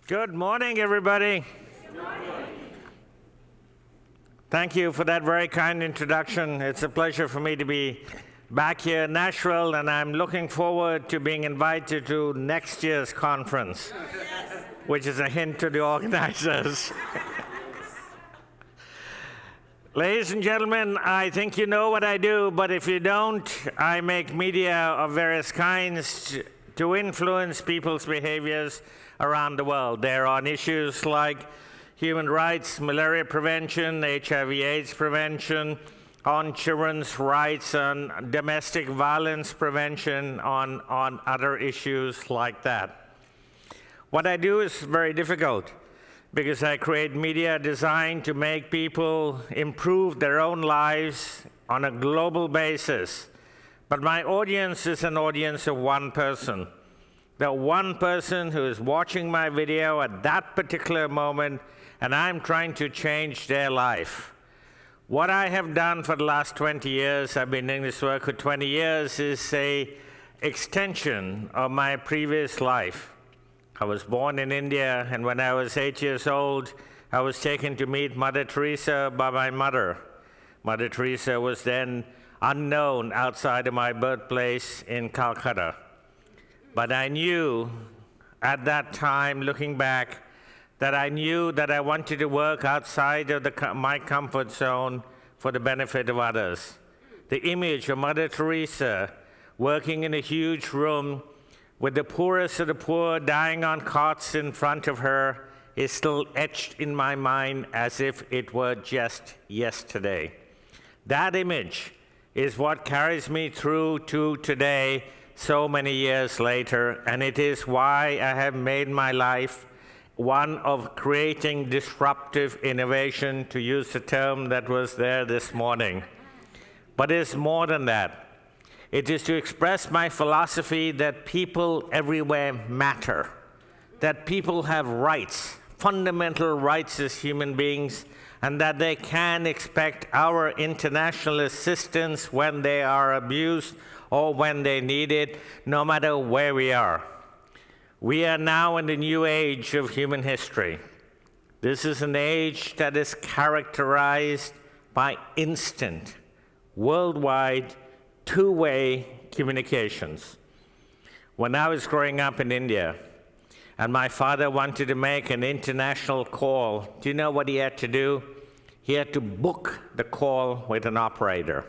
Good morning, everybody. Good morning. Thank you for that very kind introduction. It's a pleasure for me to be back here in Nashville, and I'm looking forward to being invited to next year's conference, which is a hint to the organizers. Ladies and gentlemen, I think you know what I do, but if you don't, I make media of various kinds to influence people's behaviors around the world. They're on issues like human rights, malaria prevention, HIV/AIDS prevention, on children's rights, on domestic violence prevention, on other issues like that. What I do is very difficult because I create media designed to make people improve their own lives on a global basis. But my audience is an audience of one person. The one person who is watching my video at that particular moment, and I'm trying to change their life. What I have done for the last 20 years, I've been doing this work for 20 years, is an extension of my previous life. I was born in India, and when I was 8 years old, I was taken to meet Mother Teresa by my mother. Mother Teresa was then unknown outside of my birthplace in Calcutta. But I knew at that time, looking back, that I knew that I wanted to work outside of my comfort zone for the benefit of others. The image of Mother Teresa working in a huge room with the poorest of the poor dying on cots in front of her is still etched in my mind as if it were just yesterday. That image is what carries me through to today, so many years later, and it is why I have made my life one of creating disruptive innovation, to use the term that was there this morning. But it's more than that. It is to express my philosophy that people everywhere matter, that people have rights, fundamental rights as human beings, and that they can expect our international assistance when they are abused or when they need it, no matter where we are. We are now in the new age of human history. This is an age that is characterized by instant, worldwide, two-way communications. When I was growing up in India, and my father wanted to make an international call, do you know what he had to do? He had to book the call with an operator.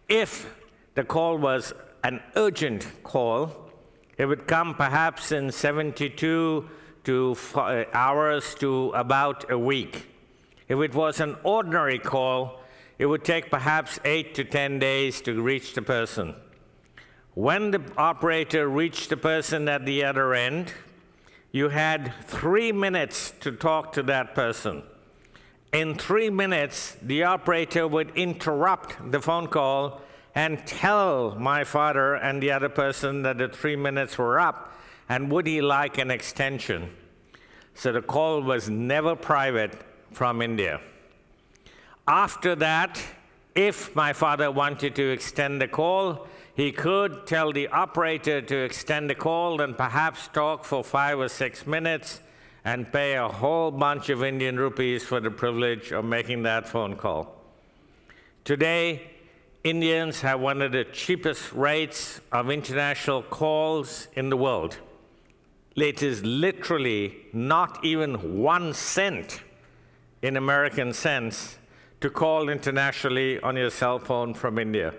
If the call was an urgent call, it would come perhaps in 72 hours to about a week. If it was an ordinary call, it would take perhaps 8 to 10 days to reach the person. When the operator reached the person at the other end, you had 3 minutes to talk to that person. In 3 minutes, the operator would interrupt the phone call and tell my father and the other person that the 3 minutes were up, and would he like an extension? So the call was never private from India. After that, if my father wanted to extend the call, he could tell the operator to extend the call and perhaps talk for 5 or 6 minutes and pay a whole bunch of Indian rupees for the privilege of making that phone call. Today, Indians have one of the cheapest rates of international calls in the world. It is literally not even 1 cent in American cents to call internationally on your cell phone from India.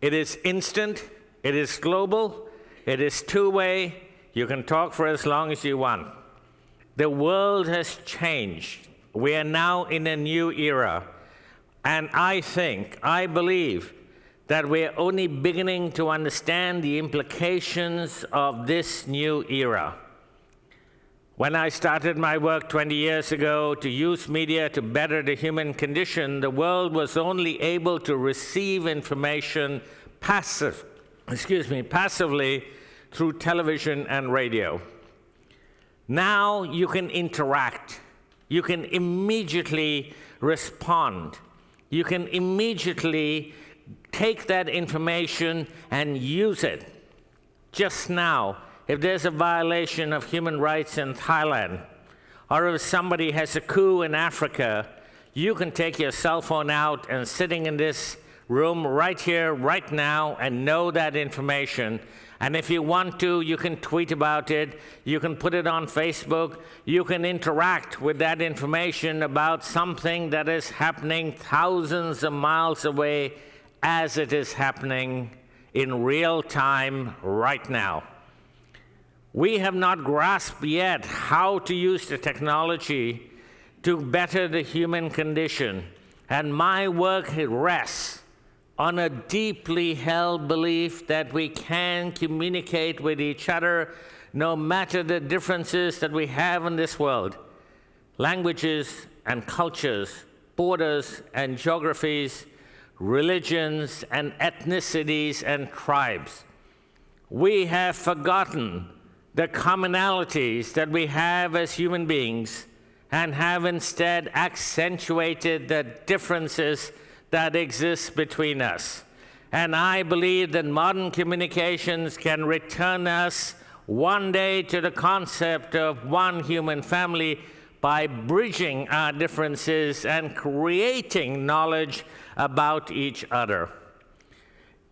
It is instant, it is global, it is two-way, you can talk for as long as you want. The world has changed. We are now in a new era. And I believe that we're only beginning to understand the implications of this new era. When I started my work 20 years ago to use media to better the human condition, the world was only able to receive information passively through television and radio. Now you can interact. You can immediately respond. You can immediately take that information and use it. Just now, if there's a violation of human rights in Thailand, or if somebody has a coup in Africa, you can take your cell phone out and sitting in this room right here, right now, and know that information. And if you want to, you can tweet about it, you can put it on Facebook, you can interact with that information about something that is happening thousands of miles away as it is happening in real time right now. We have not grasped yet how to use the technology to better the human condition. And my work rests on a deeply held belief that we can communicate with each other no matter the differences that we have in this world. Languages and cultures, borders and geographies, religions and ethnicities and tribes. We have forgotten the commonalities that we have as human beings and have instead accentuated the differences that exist between us. And I believe that modern communications can return us one day to the concept of one human family by bridging our differences and creating knowledge about each other.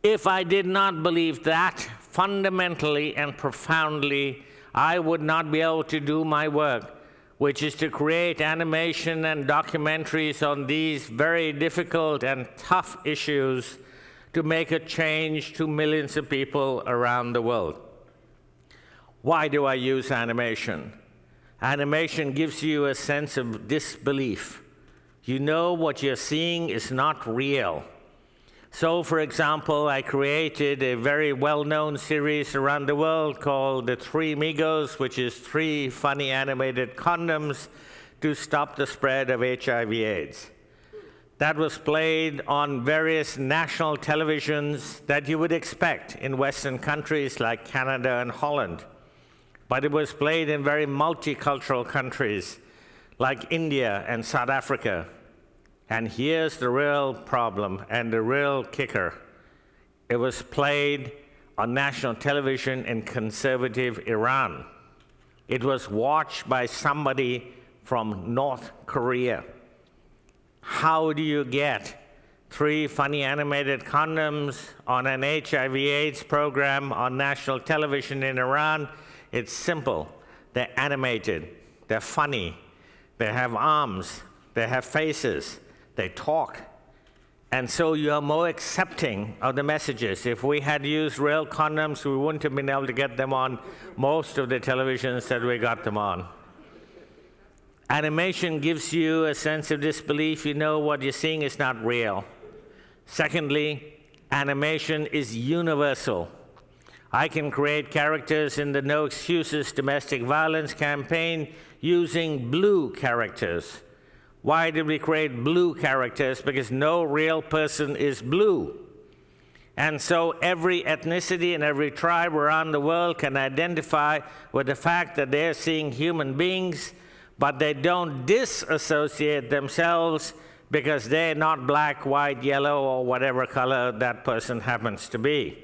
If I did not believe that fundamentally and profoundly, I would not be able to do my work, which is to create animation and documentaries on these very difficult and tough issues to make a change to millions of people around the world. Why do I use animation? Animation gives you a sense of disbelief. You know what you're seeing is not real. So, for example, I created a very well-known series around the world called The Three Amigos, which is 3 funny animated condoms to stop the spread of HIV/AIDS. That was played on various national televisions that you would expect in Western countries like Canada and Holland. But it was played in very multicultural countries like India and South Africa. And here's the real problem and the real kicker. It was played on national television in conservative Iran. It was watched by somebody from North Korea. How do you get 3 funny animated condoms on an HIV/AIDS program on national television in Iran? It's simple. They're animated, they're funny, they have arms, they have faces, they talk. And so you are more accepting of the messages. If we had used real condoms, we wouldn't have been able to get them on most of the televisions that we got them on. Animation gives you a sense of disbelief. You know what you're seeing is not real. Secondly, animation is universal. I can create characters in the No Excuses Domestic Violence campaign using blue characters. Why did we create blue characters? Because no real person is blue. And so every ethnicity and every tribe around the world can identify with the fact that they're seeing human beings, but they don't disassociate themselves because they're not black, white, yellow, or whatever color that person happens to be.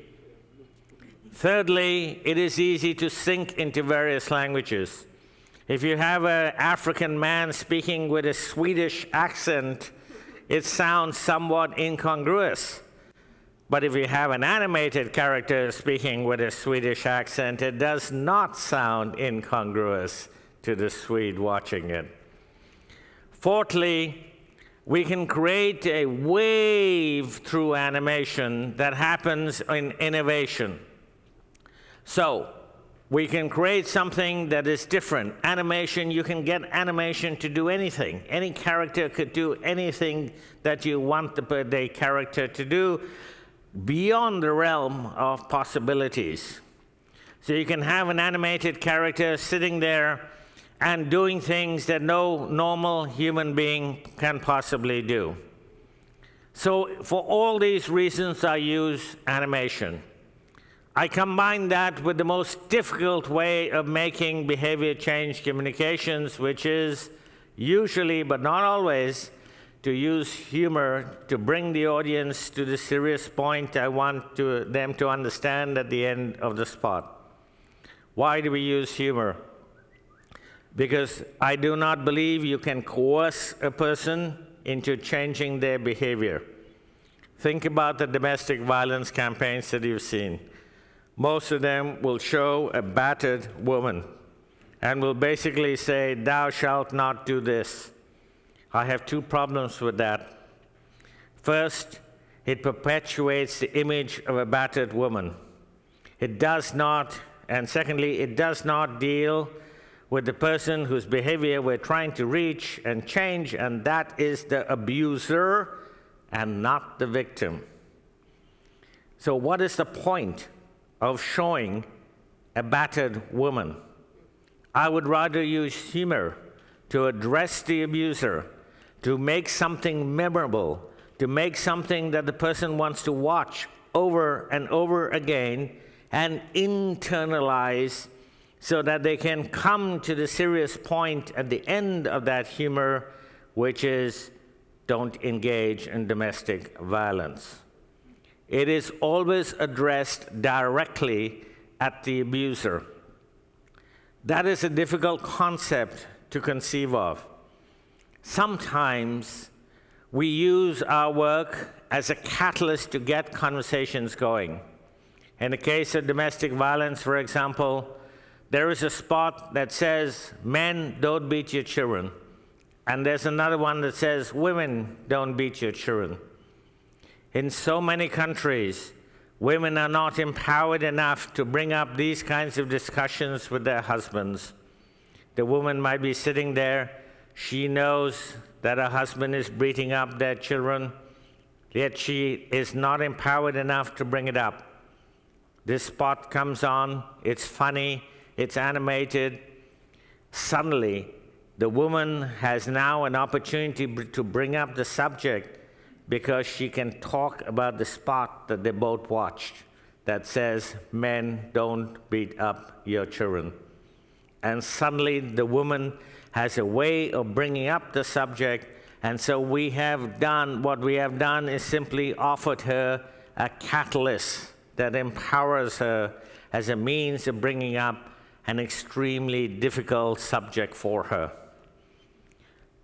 Thirdly, it is easy to sync into various languages. If you have an African man speaking with a Swedish accent, it sounds somewhat incongruous. But if you have an animated character speaking with a Swedish accent, it does not sound incongruous to the Swede watching it. Fourthly, we can create a wave through animation that happens in innovation. So, we can create something that is different. Animation, you can get animation to do anything. Any character could do anything that you want the character to do beyond the realm of possibilities. So you can have an animated character sitting there and doing things that no normal human being can possibly do. So for all these reasons, I use animation. I combine that with the most difficult way of making behavior change communications, which is usually, but not always, to use humor to bring the audience to the serious point I want them to understand at the end of the spot. Why do we use humor? Because I do not believe you can coerce a person into changing their behavior. Think about the domestic violence campaigns that you've seen. Most of them will show a battered woman and will basically say, "Thou shalt not do this." I have two problems with that. First, it perpetuates the image of a battered woman. It does not, and secondly, it does not deal with the person whose behavior we're trying to reach and change, and that is the abuser and not the victim. So what is the point of showing a battered woman? I would rather use humor to address the abuser, to make something memorable, to make something that the person wants to watch over and over again and internalize, so that they can come to the serious point at the end of that humor, which is don't engage in domestic violence. It is always addressed directly at the abuser. That is a difficult concept to conceive of. Sometimes we use our work as a catalyst to get conversations going. In the case of domestic violence, for example, there is a spot that says, "Men, don't beat your children." And there's another one that says, "Women, don't beat your children." In so many countries, women are not empowered enough to bring up these kinds of discussions with their husbands. The woman might be sitting there. She knows that her husband is beating up their children, yet she is not empowered enough to bring it up. This spot comes on, it's funny, it's animated. Suddenly, the woman has now an opportunity to bring up the subject because she can talk about the spot that they both watched that says, "Men, don't beat up your children." And suddenly, the woman has a way of bringing up the subject, and so what we have done is simply offered her a catalyst that empowers her as a means of bringing up an extremely difficult subject for her.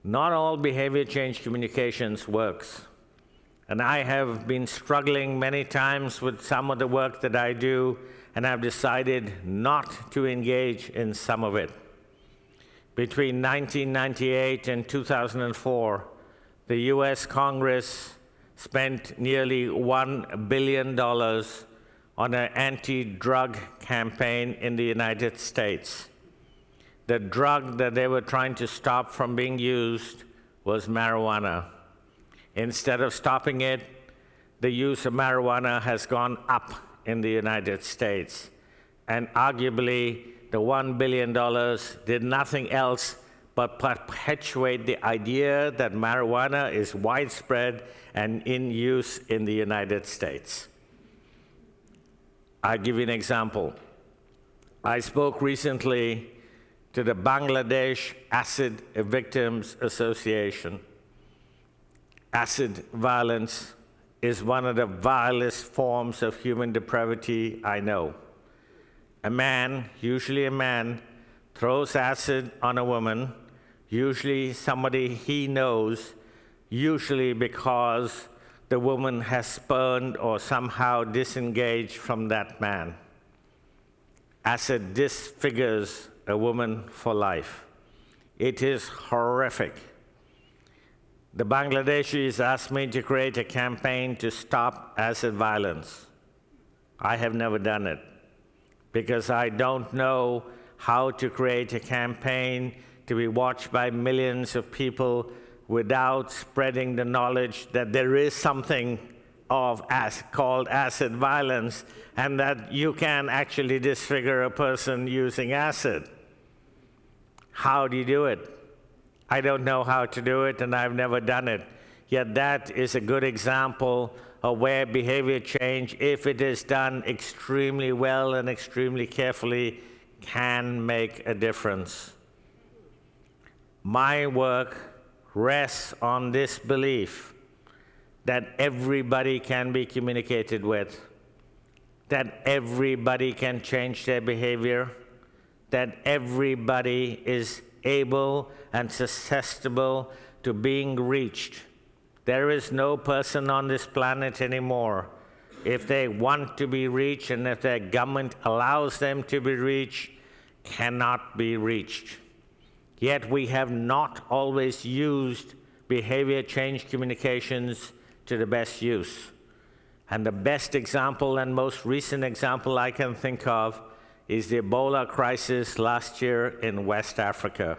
Not all behavior change communications works. And I have been struggling many times with some of the work that I do, and I've decided not to engage in some of it. Between 1998 and 2004, the US Congress spent nearly $1 billion on an anti-drug campaign in the United States. The drug that they were trying to stop from being used was marijuana. Instead of stopping it, the use of marijuana has gone up in the United States. And arguably, the $1 billion did nothing else but perpetuate the idea that marijuana is widespread and in use in the United States. I'll give you an example. I spoke recently to the Bangladesh Acid Victims Association. Acid violence is one of the vilest forms of human depravity I know. A man, usually a man, throws acid on a woman, usually somebody he knows, usually because the woman has spurned or somehow disengaged from that man. Acid disfigures a woman for life. It is horrific. The Bangladeshis asked me to create a campaign to stop acid violence. I have never done it because I don't know how to create a campaign to be watched by millions of people without spreading the knowledge that there is something called acid violence and that you can actually disfigure a person using acid. How do you do it? I don't know how to do it, and I've never done it. Yet that is a good example of where behavior change, if it is done extremely well and extremely carefully, can make a difference. My work rests on this belief that everybody can be communicated with, that everybody can change their behavior, that everybody is able and susceptible to being reached. There is no person on this planet anymore, if they want to be reached and if their government allows them to be reached, cannot be reached. Yet we have not always used behavior change communications to the best use. And the best example and most recent example I can think of is the Ebola crisis last year in West Africa.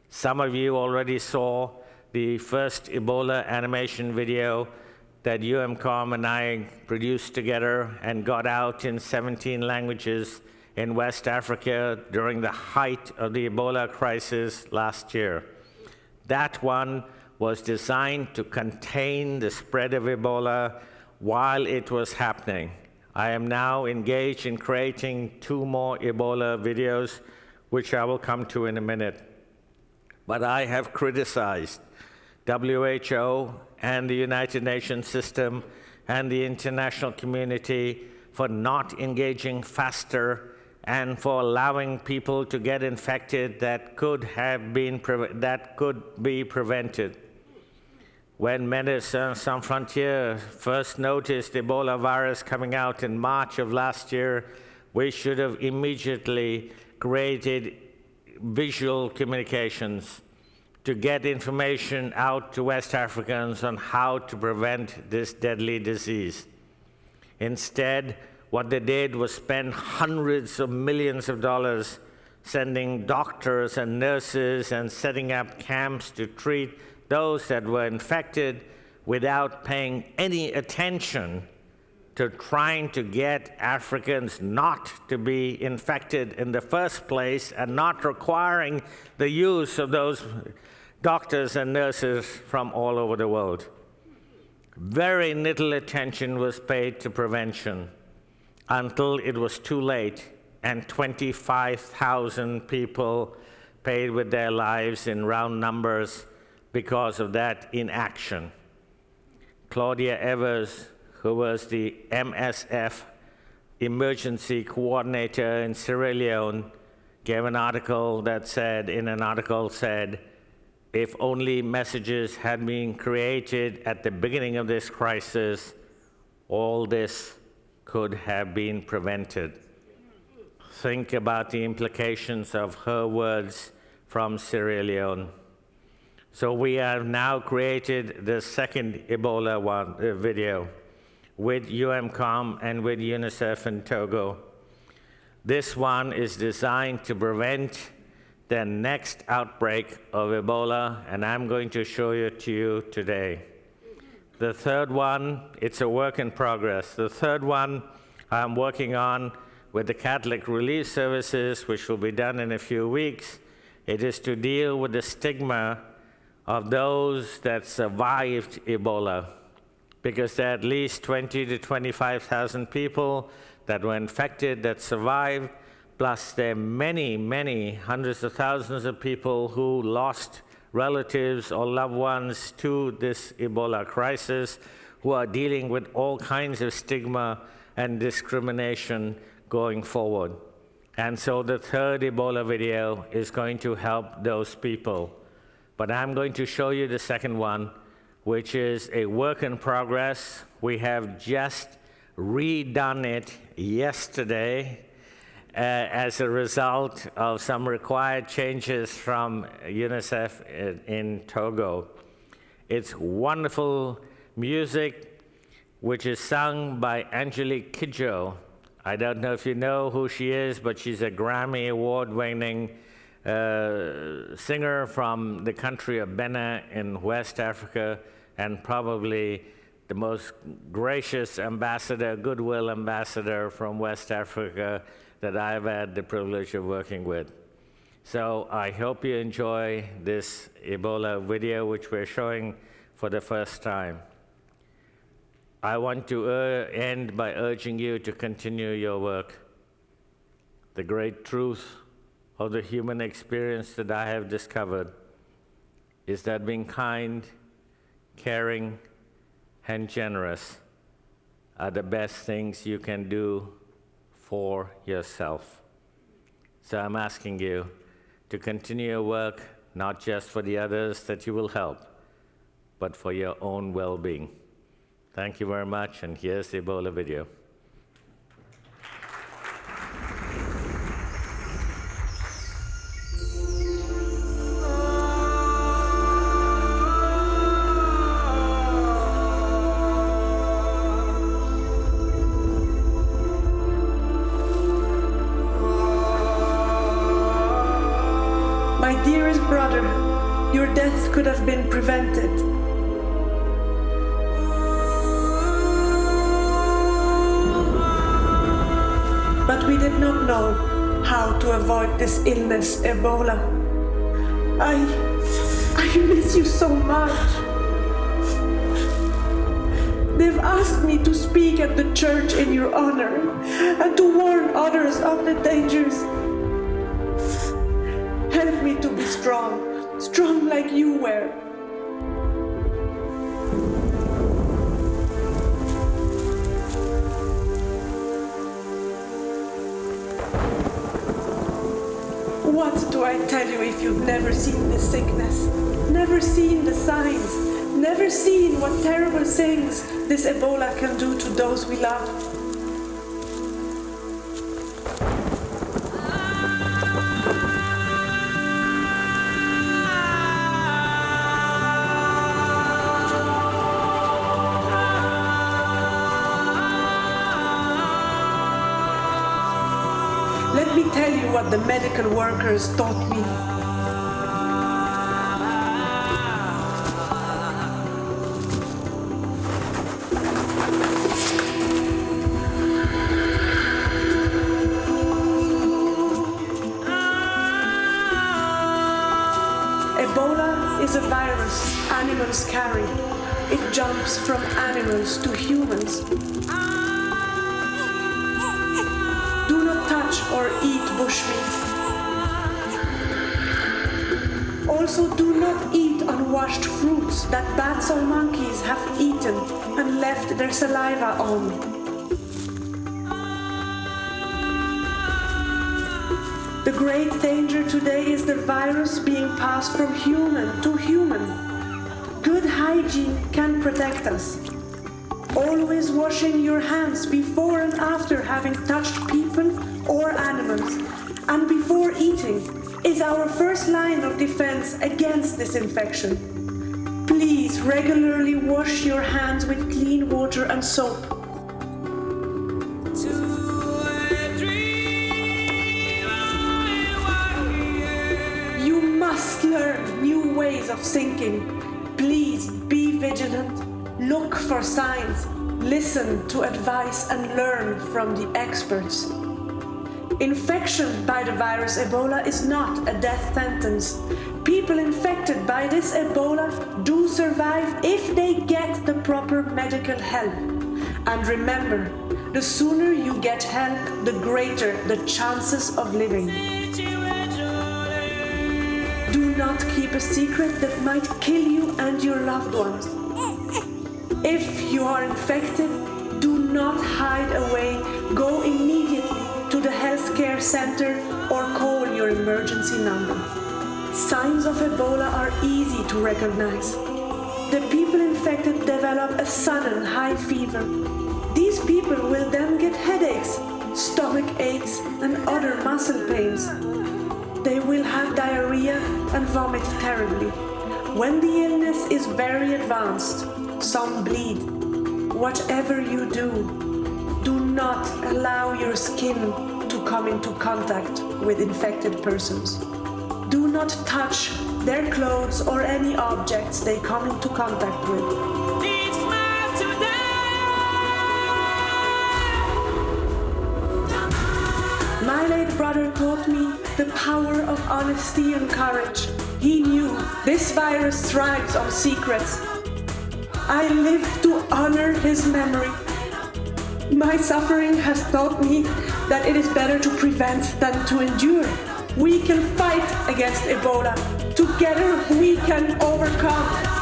Some of you already saw the first Ebola animation video that UMCOM and I produced together and got out in 17 languages in West Africa during the height of the Ebola crisis last year. That one was designed to contain the spread of Ebola while it was happening. I am now engaged in creating 2 more Ebola videos, which I will come to in a minute. But I have criticized WHO and the United Nations system and the international community for not engaging faster and for allowing people to get infected that could be prevented. When Médecins Sans Frontières first noticed Ebola virus coming out in March of last year, we should have immediately created visual communications to get information out to West Africans on how to prevent this deadly disease. Instead, what they did was spend hundreds of millions of dollars sending doctors and nurses and setting up camps to treat those that were infected without paying any attention to trying to get Africans not to be infected in the first place and not requiring the use of those doctors and nurses from all over the world. Very little attention was paid to prevention until it was too late and 25,000 people paid with their lives in round numbers because of that inaction. Claudia Evers, who was the MSF emergency coordinator in Sierra Leone, gave an article that said, if only messages had been created at the beginning of this crisis, all this could have been prevented. Think about the implications of her words from Sierra Leone. So we have now created the second Ebola video with UMCOM and with UNICEF in Togo. This one is designed to prevent the next outbreak of Ebola, and I'm going to show it to you today. The third one, it's a work in progress. The third one I'm working on with the Catholic Relief Services, which will be done in a few weeks. It is to deal with the stigma of those that survived Ebola, because there are at least 20 to 25,000 people that were infected that survived, plus there are many, many hundreds of thousands of people who lost relatives or loved ones to this Ebola crisis, who are dealing with all kinds of stigma and discrimination going forward. And so the third Ebola video is going to help those people. But I'm going to show you the second one, which is a work in progress. We have just redone it yesterday as a result of some required changes from UNICEF in Togo. It's wonderful music, which is sung by Angelique Kidjo. I don't know if you know who she is, but she's a Grammy Award-winning singer from the country of Benin in West Africa, and probably the most gracious ambassador, goodwill ambassador from West Africa that I've had the privilege of working with. So I hope you enjoy this Ebola video, which we're showing for the first time. I want to end by urging you to continue your work. The great truth of the human experience that I have discovered is that being kind, caring, and generous are the best things you can do for yourself. So I'm asking you to continue your work, not just for the others that you will help, but for your own well-being. Thank you very much, and here's the Ebola video. My dearest brother, your death could have been prevented. But we did not know how to avoid this illness, Ebola. I miss you so much. They've asked me to speak at the church in your honor and to warn others of the dangers. Help me to be strong like you were. What do I tell you if you've never seen this sickness, never seen the signs, never seen what terrible things this Ebola can do to those we love? Let me tell you what the medical workers taught me. Ebola is a virus animals carry. It jumps from animals to humans. Do not touch or eat bushmeat. Also, do not eat unwashed fruits that bats or monkeys have eaten and left their saliva on. The great danger today is the virus being passed from human to human. Good hygiene can protect us. Always washing your hands before and after having touched people or animals, and before eating, is our first line of defense against this infection. Please regularly wash your hands with clean water and soap. You must learn new ways of thinking. Please be vigilant. Look for signs, listen to advice, and learn from the experts. Infection by the virus Ebola is not a death sentence. People infected by this Ebola do survive if they get the proper medical help. And remember, the sooner you get help, the greater the chances of living. Do not keep a secret that might kill you and your loved ones. If you are infected, do not hide away. Go immediately to the healthcare center or call your emergency number. Signs of Ebola are easy to recognize. The people infected develop a sudden high fever. These people will then get headaches, stomach aches, and other muscle pains. They will have diarrhea and vomit terribly. When the illness is very advanced, some bleed. Whatever you do, do not allow your skin to come into contact with infected persons. Do not touch their clothes or any objects they come into contact with. My late brother taught me the power of honesty and courage. He knew this virus thrives on secrets. I live to honor his memory. My suffering has taught me that it is better to prevent than to endure. We can fight against Ebola. Together we can overcome.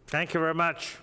Thank you very much.